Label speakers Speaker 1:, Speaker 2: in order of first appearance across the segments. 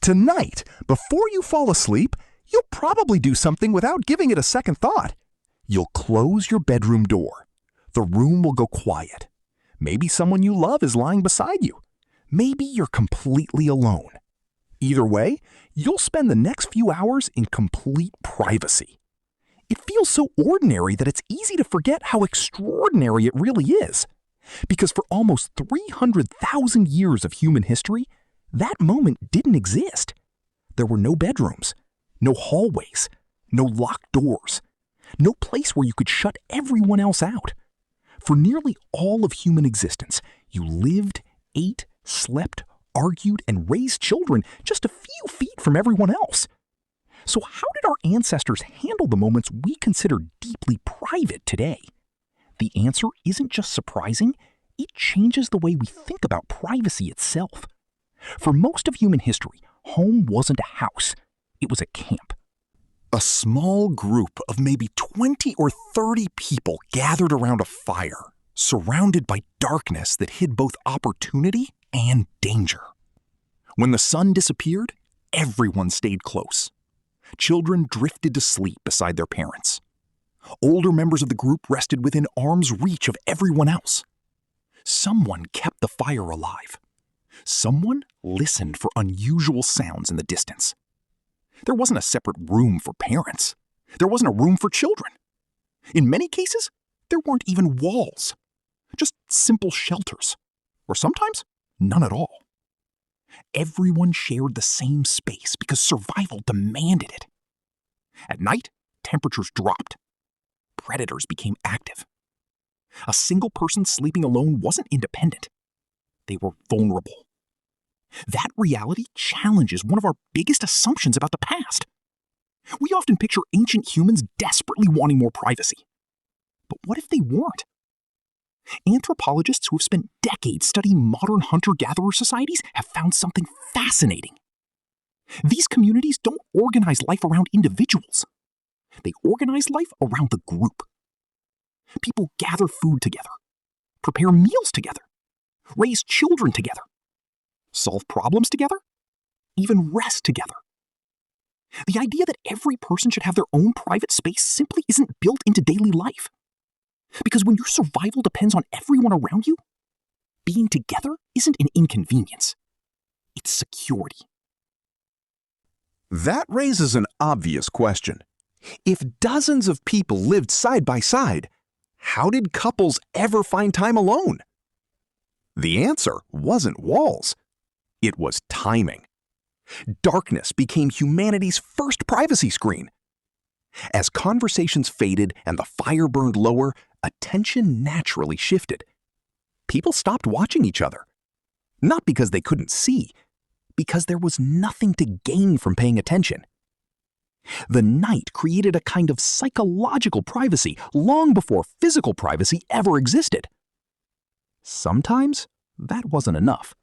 Speaker 1: Tonight, before you fall asleep, you'll probably do something without giving it a second thought. You'll close your bedroom door. The room will go quiet. Maybe someone you love is lying beside you. Maybe you're completely alone. Either way, you'll spend the next few hours in complete privacy. It feels so ordinary that it's easy to forget how extraordinary it really is. Because for almost 300,000 years of human history, that moment didn't exist. There were no bedrooms, no hallways, no locked doors, no place where you could shut everyone else out. For nearly all of human existence, you lived, ate, slept, argued, and raised children just a few feet from everyone else. So how did our ancestors handle the moments we consider deeply private today? The answer isn't just surprising, it changes the way we think about privacy itself. For most of human history, home wasn't a house, it was a camp. A small group of maybe 20 or 30 people gathered around a fire, surrounded by darkness that hid both opportunity and danger. When the sun disappeared, everyone stayed close. Children drifted to sleep beside their parents. Older members of the group rested within arm's reach of everyone else. Someone kept the fire alive. Someone listened for unusual sounds in the distance. There wasn't a separate room for parents. There wasn't a room for children. In many cases, there weren't even walls. Just simple shelters. Or sometimes, none at all. Everyone shared the same space because survival demanded it. At night, temperatures dropped. Predators became active. A single person sleeping alone wasn't independent. They were vulnerable. That reality challenges one of our biggest assumptions about the past. We often picture ancient humans desperately wanting more privacy. But what if they weren't? Anthropologists who have spent decades studying modern hunter-gatherer societies have found something fascinating. These communities don't organize life around individuals. They organize life around the group. People gather food together, prepare meals together, raise children together, solve problems together, even rest together. The idea that every person should have their own private space simply isn't built into daily life. Because when your survival depends on everyone around you, being together isn't an inconvenience. It's security.
Speaker 2: That raises an obvious question. If dozens of people lived side by side, how did couples ever find time alone? The answer wasn't walls. It was timing. Darkness became humanity's first privacy screen. As conversations faded and the fire burned lower, attention naturally shifted. People stopped watching each other. Not because they couldn't see, because there was nothing to gain from paying attention. The night created a kind of psychological privacy long before physical privacy ever existed. Sometimes that wasn't enough.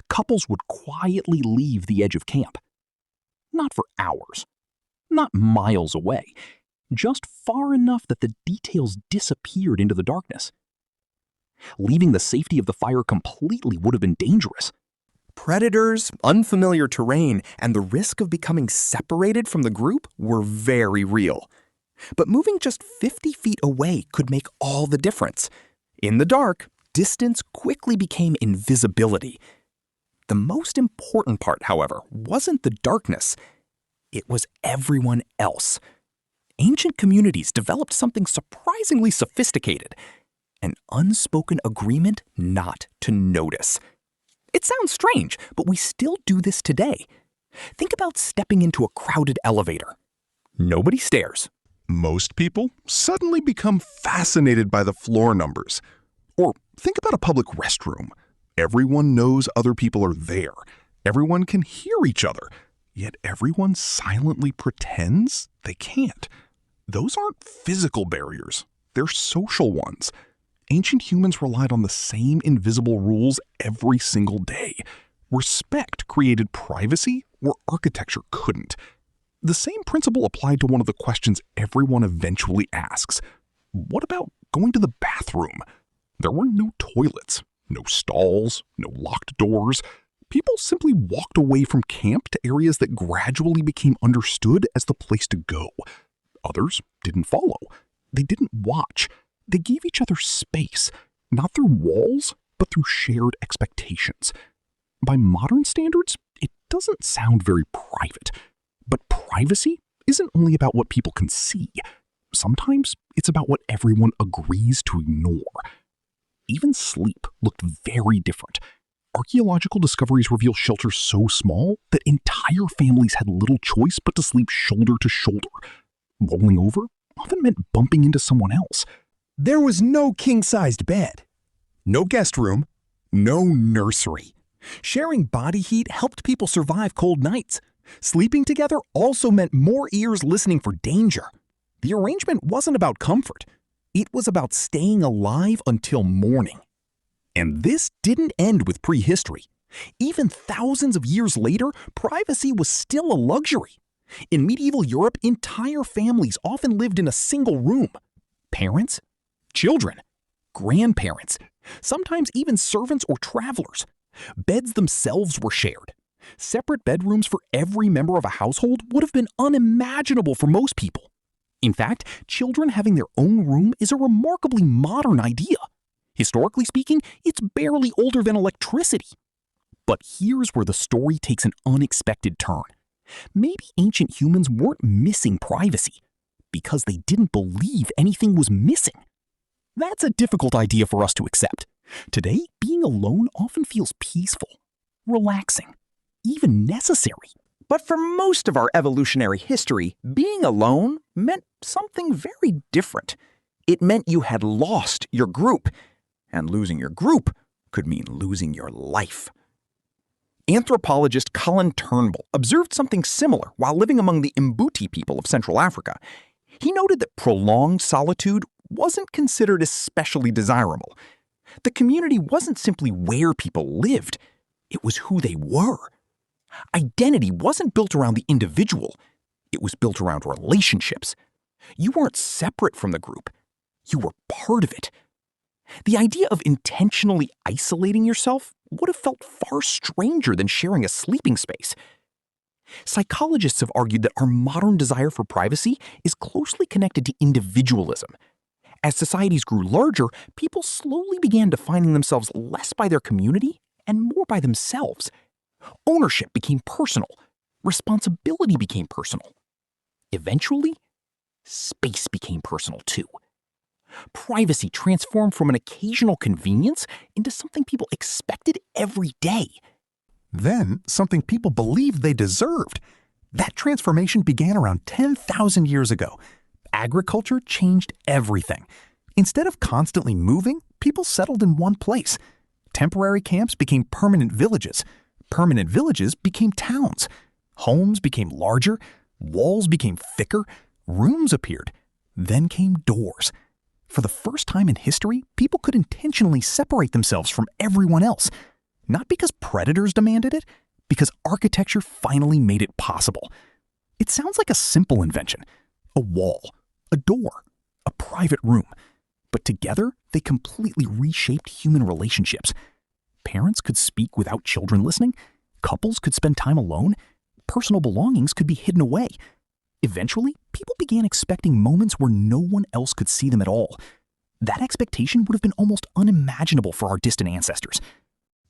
Speaker 2: Couples would quietly leave the edge of camp. Not for hours, not miles away, just far enough that the details disappeared into the darkness. Leaving the safety of the fire completely would have been dangerous. Predators, unfamiliar terrain, and the risk of becoming separated from the group were very real. But moving just 50 feet away could make all the difference. In the dark, distance quickly became invisibility. The most important part, however, wasn't the darkness. It was everyone else. Ancient communities developed something surprisingly sophisticated, an unspoken agreement not to notice. It sounds strange, but we still do this today. Think about stepping into a crowded elevator. Nobody stares.
Speaker 1: Most people suddenly become fascinated by the floor numbers. Or think about a public restroom. Everyone knows other people are there. Everyone can hear each other. Yet everyone silently pretends they can't. Those aren't physical barriers. They're social ones. Ancient humans relied on the same invisible rules every single day. Respect created privacy where architecture couldn't. The same principle applied to one of the questions everyone eventually asks. What about going to the bathroom? There were no toilets, no stalls, no locked doors. People simply walked away from camp to areas that gradually became understood as the place to go. Others didn't follow. They didn't watch. They gave each other space, not through walls, but through shared expectations. By modern standards, it doesn't sound very private. But privacy isn't only about what people can see. Sometimes it's about what everyone agrees to ignore. Even sleep looked very different. Archaeological discoveries reveal shelters so small that entire families had little choice but to sleep shoulder to shoulder. Rolling over often meant bumping into someone else.
Speaker 2: There was no king-sized bed,
Speaker 1: No guest room, no nursery.
Speaker 2: sharing body heat helped people survive cold nights. Sleeping together also meant more ears listening for danger. The arrangement wasn't about comfort. It was about staying alive until morning. And this didn't end with prehistory. Even thousands of years later, privacy was still a luxury. In medieval Europe, entire families often lived in a single room. Parents, children, grandparents, sometimes even servants or travelers. Beds themselves were shared. Separate bedrooms for every member of a household would have been unimaginable for most people. In fact, children having their own room is a remarkably modern idea. Historically speaking, it's barely older than electricity. But here's where the story takes an unexpected turn. Maybe ancient humans weren't missing privacy because they didn't believe anything was missing. That's a difficult idea for us to accept. Today, being alone often feels peaceful, relaxing, even necessary.
Speaker 3: But for most of our evolutionary history, being alone meant something very different. It meant you had lost your group, and losing your group could mean losing your life. Anthropologist Colin Turnbull observed something similar while living among the Mbuti people of Central Africa. He noted that prolonged solitude wasn't considered especially desirable. The community wasn't simply where people lived, it was who they were. Identity wasn't built around the individual, it was built around relationships. You weren't separate from the group, you were part of it. The idea of intentionally isolating yourself would have felt far stranger than sharing a sleeping space. Psychologists have argued that our modern desire for privacy is closely connected to individualism. As societies grew larger, people slowly began defining themselves less by their community and more by themselves. Ownership became personal. Responsibility became personal. Eventually, space became personal too. Privacy transformed from an occasional convenience into something people expected every day.
Speaker 1: Then, something people believed they deserved. That transformation began around 10,000 years ago. Agriculture changed everything. Instead of constantly moving, people settled in one place. Temporary camps became permanent villages. Permanent villages became towns. Homes became larger. Walls became thicker. Rooms appeared. Then came doors. For the first time in history, people could intentionally separate themselves from everyone else. Not because predators demanded it, because architecture finally made it possible. It sounds like a simple invention. A wall, a door, a private room. But together, they completely reshaped human relationships. Parents could speak without children listening. Couples could spend time alone. Personal belongings could be hidden away. Eventually, people began expecting moments where no one else could see them at all. That expectation would have been almost unimaginable for our distant ancestors.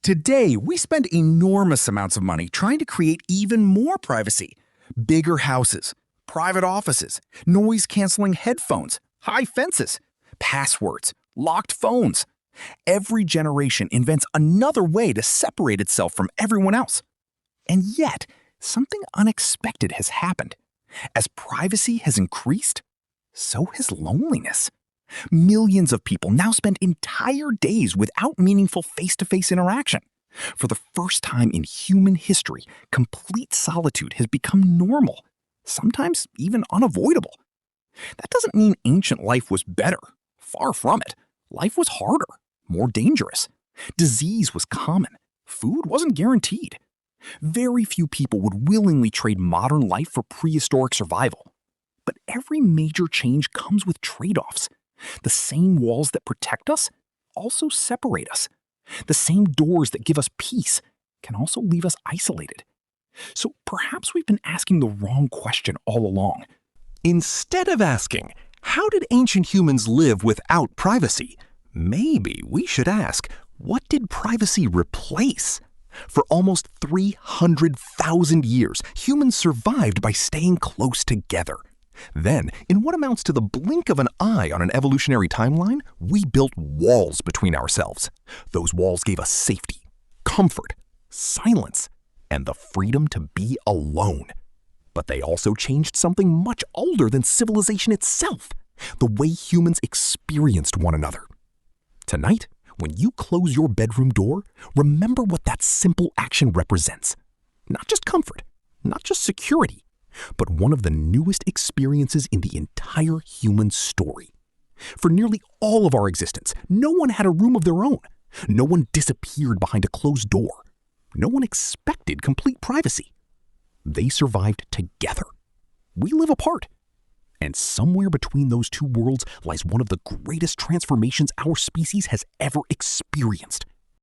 Speaker 2: Today, we spend enormous amounts of money trying to create even more privacy. Bigger houses, private offices, noise-canceling headphones, high fences, passwords, locked phones. Every generation invents another way to separate itself from everyone else. And yet, something unexpected has happened. As privacy has increased, so has loneliness. Millions of people now spend entire days without meaningful face-to-face interaction. For the first time in human history, complete solitude has become normal, sometimes even unavoidable. That doesn't mean ancient life was better. Far from it. Life was harder, more dangerous. Disease was common. Food wasn't guaranteed. Very few people would willingly trade modern life for prehistoric survival. But every major change comes with trade-offs. The same walls that protect us also separate us. The same doors that give us peace
Speaker 3: can also leave us isolated. So perhaps we've been asking the wrong question all along.
Speaker 2: Instead of asking, how did ancient humans live without privacy? Maybe we should ask, what did privacy replace? For almost 300,000 years, humans survived by staying close together. Then, in what amounts to the blink of an eye on an evolutionary timeline, we built walls between ourselves. Those walls gave us safety, comfort, silence, and the freedom to be alone. But they also changed something much older than civilization itself, the way humans experienced one another. Tonight, when you close your bedroom door, remember what that simple action represents. Not just comfort, not just security, but one of the newest experiences in the entire human story. For nearly all of our existence, no one had a room of their own. No one disappeared behind a closed door. No one expected complete privacy. They survived together. We live apart. And somewhere between those two worlds lies one of the greatest transformations our species has ever experienced.